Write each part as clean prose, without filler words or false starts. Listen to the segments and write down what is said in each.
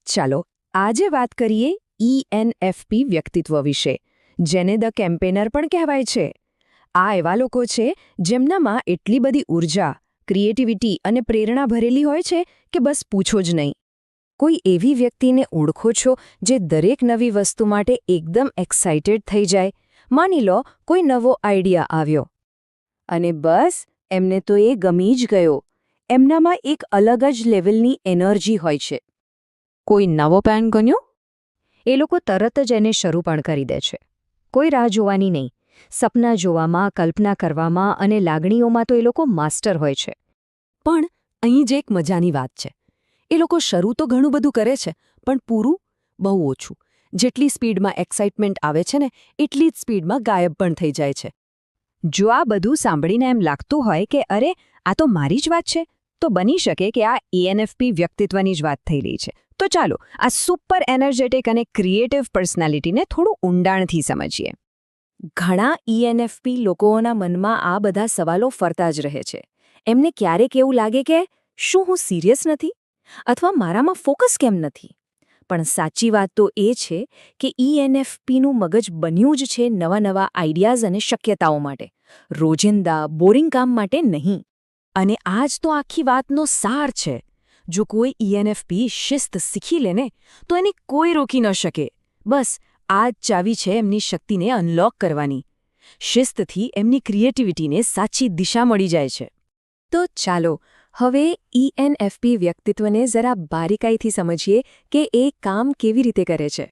ચાલો આજે વાત કરીએ ENFP વ્યક્તિત્વ વિશે, જેને ધ કેમ્પેનર પણ કહેવાય છે. આ એવા લોકો છે જેમનામાં એટલી બધી ઊર્જા, ક્રિએટિવિટી અને પ્રેરણા ભરેલી હોય છે કે બસ પૂછો જ નહીં. કોઈ એવી વ્યક્તિને ઓળખો છો જે દરેક નવી વસ્તુ માટે એકદમ એક્સાઇટેડ થઈ જાય? માની લો કોઈ નવો આઈડિયા આવ્યો અને બસ એમને તો એ ગમી જ ગયો. એમનામાં એક અલગ જ લેવલની એનર્જી હોય છે. કોઈ નવો પ્લાન ગણ્યો? એ લોકો તરત જ એને શરૂ પણ કરી દે છે. કોઈ રાહ જોવાની નહીં. સપના જોવામાં, કલ્પના કરવામાં અને લાગણીઓમાં તો એ લોકો માસ્ટર હોય છે. પણ અહીં જ એક મજાની વાત છે. એ લોકો શરૂ તો ઘણું બધું કરે છે, પણ પૂરું બહુ ઓછું. જેટલી સ્પીડમાં એક્સાઇટમેન્ટ આવે છે ને, એટલી જ સ્પીડમાં ગાયબ પણ થઈ જાય છે. જો આ બધું સાંભળીને એમ લાગતું હોય કે અરે આ તો મારી જ વાત છે, તો બની શકે કે આ ENFP વ્યક્તિત્વની જ વાત થઈ રહી છે. તો ચાલો આ સુપર એનર્જેટિક અને ક્રિએટિવ પર્સનાલિટીને થોડું ઊંડાણથી સમજીએ. ઘણા ENFP લોકોના મનમાં આ બધા સવાલો ફરતા જ રહે છે. એમને ક્યારેક એવું લાગે કે શું હું સિરિયસ નથી? અથવા મારામાં ફોકસ કેમ નથી? પણ સાચી વાત તો એ છે કે ENFPનું મગજ બન્યું જ છે નવા આઈડિયાઝ અને શક્યતાઓ માટે, રોજિંદા બોરિંગ કામ માટે નહીં. અને આ જ તો આખી વાતનો સાર છે. જો કોઈ ENFP શિસ્ત શીખી લે ને, તો એને કોઈ રોકી ન શકે. બસ આ જ ચાવી છે એમની શક્તિને અનલોક કરવાની. શિસ્તથી એમની ક્રિએટિવિટીને સાચી દિશા મળી જાય છે. તો ચાલો હવે ENFP વ્યક્તિત્વને જરા બારીકાઈથી સમજીએ કે એ કામ કેવી રીતે કરે છે.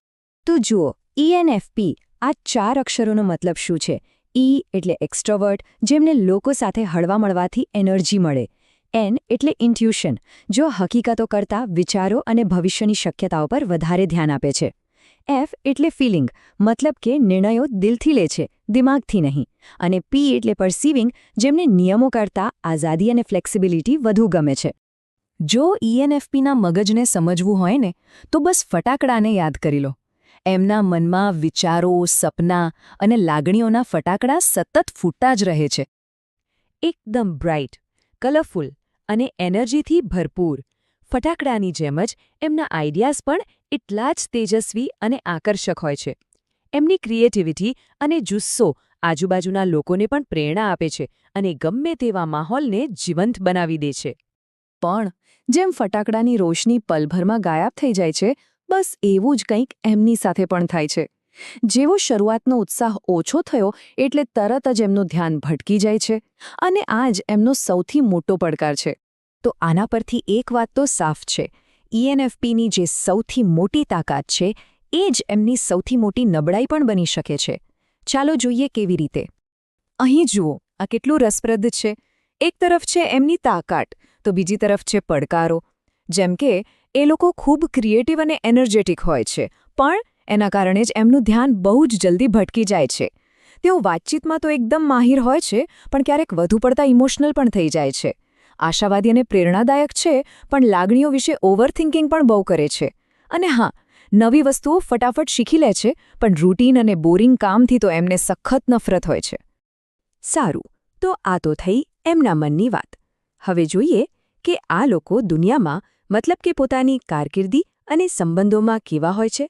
તો જુઓ, ENFP આ 4 અક્ષરોનો મતલબ શું છે? E એટલે એક્સ્ટ્રોવર્ટ, જેમને લોકો સાથે હળવા મળવાથી એનર્જી મળે. N એટલે ઇન્ટ્યુશન, જો હકીકતો કરતાં વિચારો અને ભવિષ્યની શક્યતાઓ પર વધારે ધ્યાન આપે છે. F એટલે ફિલિંગ, મતલબ કે નિર્ણયો દિલથી લે છે, દિમાગથી નહીં. અને P એટલે પરસીવિંગ, જેમને નિયમો કરતાં આઝાદી અને ફ્લેક્સિબિલિટી વધુ ગમે છે. જો ENFPના મગજને સમજવું હોય ને, તો બસ ફટાકડાને યાદ કરી લો. એમના મનમાં વિચારો, સપના અને લાગણીઓના ફટાકડા સતત ફૂટતા જ રહે છે. એકદમ બ્રાઇટ, કલરફુલ અને એનર્જીથી ભરપૂર. ફટાકડાની જેમ જ એમના આઈડિયાઝ પણ એટલા જ તેજસ્વી અને આકર્ષક હોય છે. એમની ક્રિએટિવિટી અને જુસ્સો આજુબાજુના લોકોને પણ પ્રેરણા આપે છે અને ગમે તેવા માહોલને જીવંત બનાવી દે છે. પણ જેમ ફટાકડાની રોશની પલભરમાં ગાયબ થઈ જાય છે, બસ એવું જ કંઈક એમની સાથે પણ થાય છે. જેવો શરૂઆતનો ઉત્સાહ ઓછો થયો એટલે તરત જ એમનું ધ્યાન ભટકી જાય છે. અને આ જ એમનો સૌથી મોટો પડકાર છે. તો આના પરથી એક વાત તો સાફ છે. ENFPની જે સૌથી મોટી તાકાત છે, એ જ એમની સૌથી મોટી નબળાઈ પણ બની શકે છે. ચાલો જોઈએ કેવી રીતે. અહીં જુઓ, આ કેટલું રસપ્રદ છે. એક તરફ છે એમની તાકાત, તો બીજી તરફ છે પડકારો. જેમ કે એ લોકો ખૂબ ક્રિએટિવ અને એનર્જેટિક હોય છે, પણ એના કારણે જ એમનું ધ્યાન બહુ જ જલ્દી ભટકી જાય છે. તેઓ વાતચીતમાં તો એકદમ માહિર હોય છે, પણ ક્યારેક વધુ પડતા ઇમોશનલ પણ થઈ જાય છે. આશાવાદી અને પ્રેરણાદાયક છે, પણ લાગણીઓ વિશે ઓવરથિંકિંગ પણ બહુ કરે છે. અને હા, નવી વસ્તુઓ ફટાફટ શીખી લે છે, પણ રૂટીન અને બોરિંગ કામથી તો એમને સખત નફરત હોય છે. સારું, તો આ તો થઈ એમના મનની વાત. હવે જોઈએ કે આ લોકો દુનિયામાં, મતલબ કે પોતાની કારકિર્દી અને સંબંધોમાં કેવા હોય છે.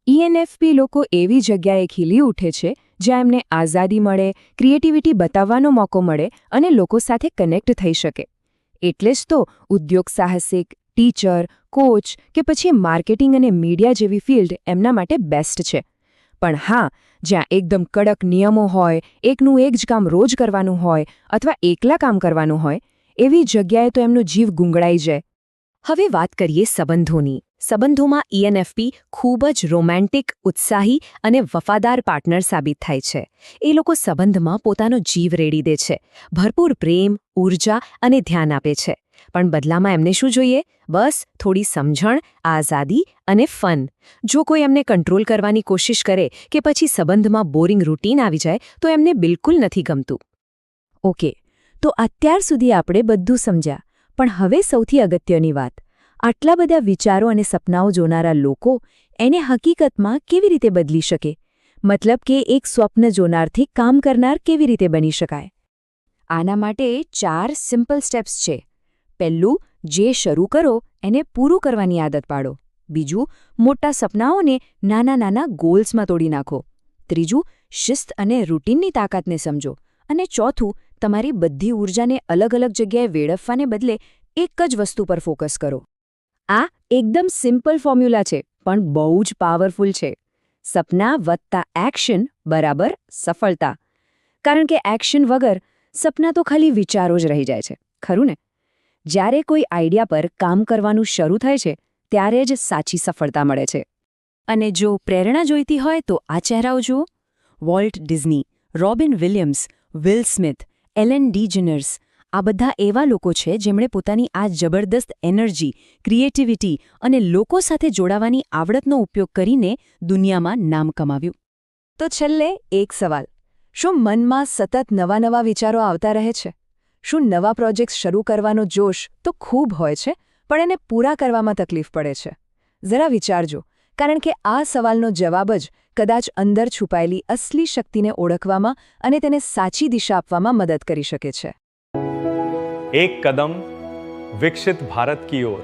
ENFP લોકો એવી જગ્યાએ ખીલી ઉઠે છે જ્યાં એમને આઝાદી મળે, ક્રિએટિવિટી બતાવવાનો મોકો મળે અને લોકો સાથે કનેક્ટ થઈ શકે. એટલે જ તો ઉદ્યોગ સાહસિક, ટીચર, કોચ કે પછી માર્કેટિંગ અને મીડિયા જેવી ફિલ્ડ એમના માટે બેસ્ટ છે. પણ હા, જ્યાં એકદમ કડક નિયમો હોય, એકનું એક જ કામ રોજ કરવાનું હોય અથવા એકલા કામ કરવાનું હોય, એવી જગ્યાએ તો એમનો જીવ ગુંગળાઈ જાય. હવે વાત કરીએ સંબંધોની. સંબંધોમાં ENFP ખૂબ જ રોમેન્ટિક, ઉત્સાહી અને વફાદાર પાર્ટનર સાબિત થાય છે. એ લોકો સંબંધમાં પોતાનો જીવ રેડી દે છે, ભરપૂર પ્રેમ, ઊર્જા અને ધ્યાન આપે છે. પણ બદલામાં એમને શું જોઈએ? બસ થોડી સમજણ, આઝાદી અને ફન. જો કોઈ એમને કંટ્રોલ કરવાની કોશિશ કરે કે પછી સંબંધમાં બોરિંગ રૂટીન આવી જાય, તો એમને બિલકુલ નથી ગમતું. ઓકે, તો અત્યાર સુધી આપણે બધું સમજ્યા. પણ હવે સૌથી અગત્યની વાત. આટલા બધા વિચારો અને સપનાઓ જોનારા લોકો એને હકીકતમાં કેવી રીતે બદલી શકે? મતલબ કે એક સ્વપ્ન જોનારથી કામ કરનાર કેવી રીતે બની શકાય? આના માટે 4 સિમ્પલ સ્ટેપ્સ છે. પહેલું, જે શરૂ કરો એને પૂરું કરવાની આદત પાડો. બીજું, મોટા સપનાઓને નાના નાના ગોલ્સમાં તોડી નાખો. ત્રીજું, શિસ્ત અને રૂટીનની તાકાતને સમજો. અને ચોથું, તમારી બધી ઊર્જાને અલગ અલગ જગ્યાએ વેડફવાને બદલે એક જ વસ્તુ પર ફોકસ કરો. આ એકદમ સિમ્પલ ફોર્મ્યુલા છે, પણ બહુ જ પાવરફુલ છે. સપના વત્તા એક્શન બરાબર સફળતા. કારણ કે એક્શન વગર સપના તો ખાલી વિચારો જ રહી જાય છે, ખરું ને? જ્યારે કોઈ આઈડિયા પર કામ કરવાનું શરૂ થાય છે, ત્યારે જ સાચી સફળતા મળે છે. અને જો પ્રેરણા જોઈતી હોય તો આ ચહેરાઓ જુઓ. Walt Disney, Robin Williams, Will Smith, Ellen DeGeneres, આ બધા એવા લોકો છે જેમણે પોતાની આ જબરદસ્ત એનર્જી, ક્રિએટિવિટી અને લોકો સાથે જોડાવાની આવડતનો ઉપયોગ કરીને દુનિયામાં નામ કમાવ્યું. તો છેલ્લે એક સવાલ: શું મનમાં સતત નવા નવા વિચારો આવતા રહે છે? શું નવા પ્રોજેક્ટ્સ શરૂ કરવાનો જોશ તો ખૂબ હોય છે, પણ એને પૂરા કરવામાં તકલીફ પડે છે? જરા વિચારજો, કારણ કે આ સવાલનો જવાબ જ કદાચ અંદર છુપાયેલી અસલી શક્તિને ઓળખવામાં અને તેને સાચી દિશા આપવામાં મદદ કરી શકે છે. એક કદમ વિકસિત ભારત કી ઓર.